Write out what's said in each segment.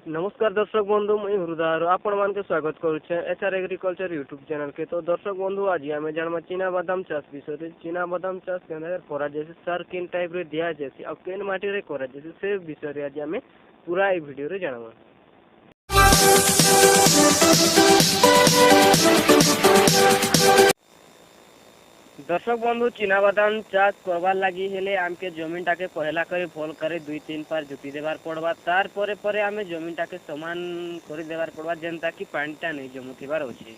नमस्कार दर्शक बंधु मुई हृदय आपण मान के स्वागत करुचे एचआर एग्रीकल्चर यूट्यूब चैनल के। तो दर्शक बंधु आज आम जाना चीना बादाम चाष विषय। चीना बादाम चाष के सार किन टाइप रे दिया जाए और केन माटी रे करा जाए से विषय आज आम पूरा ये वीडियो रे जाना। दर्शक बंधु चीना बादाम चाष करवार लगी हेले आमके जमीन टाके पहला करे भल करे 2-3 बार जुती देवार पड़वा। तार परे परे आमे जमीन टाके समान कर देवार पड़वा जेनता कि पानीटा नहीं जमुथिबार अछि।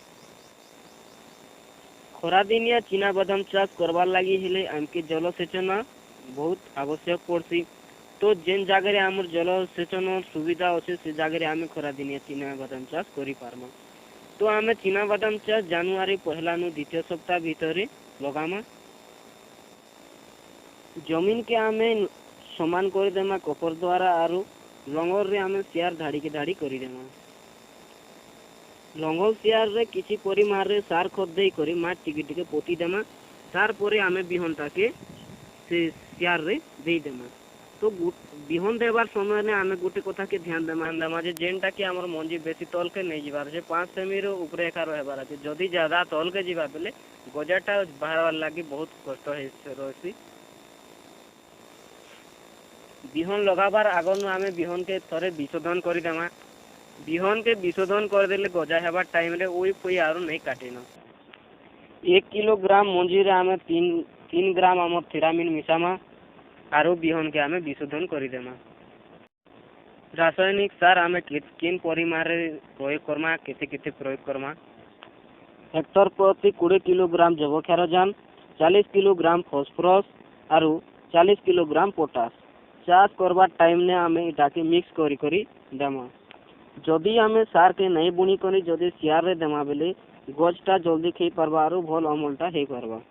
खरा दिनिया चीना बादाम चाष करवार लगी हेले आमके जलसेचन बहुत आवश्यक पड़सी। तो जेन जगह रे आमर जलसेचन सुविधा अछि से जगह रे आमे खरा दिनिया चीना बादाम चाष करि पारमा। तो आमे चीना बादाम चाष जनवरी पहला नु द्वितीय सप्ताह भीतर लगामा। जमीन के आमे समान कर देमा कपर द्वारा आरु लंगर रे आमे सियार धाड़ी के धाड़ी करि देमा। लंगर सियार रे किछि परिमाण रे सार खत देई करी माट टिके टिके पोती देमा। तार परे आमे बिहनटा के से सियार रे देई देमा। तो बिहन देवार समय ने आमे गोटे कथा के ध्यान देमा जे जेनटा कि हमर मंजी बेसी तल के नहीं जिबार जे 5 सेमी रो ऊपर एका रहबार अछि। जदी ज्यादा तल के जिबा बेले गजाटा बाहर लागि बहुत कष्ट होइसी। बिहन लगाबार आगन आमे बिहन के थरे विशोधन करि देमा। बिहन के विशोधन कर देले गजा हेबार टाइम रे ओई कोई आरो नहीं काटेना। 1 किलोग्राम मंजी रे आमे 3 ग्राम हमर थेरामिन मिसामा आरो बिहन के आमे विशोधन करि देमा। रासायनिक सार आमे किन परिमाण रे प्रयोग करमा केते केते प्रयोग करमा। हेक्टर प्रति 20 किलोग्राम जैवक्षारजान, 40 किलोग्राम फॉस्फोरस आरु 40 किलोग्राम पोटास चाष करबा टाइम ने आमे इटा के मिक्स करी करी देमा। जदी आमे सार के नहीं बुनी करी जदी सियार रे देमा बेले गजटा जल्दी खई परबा आरु भल अमलटा हे परबा।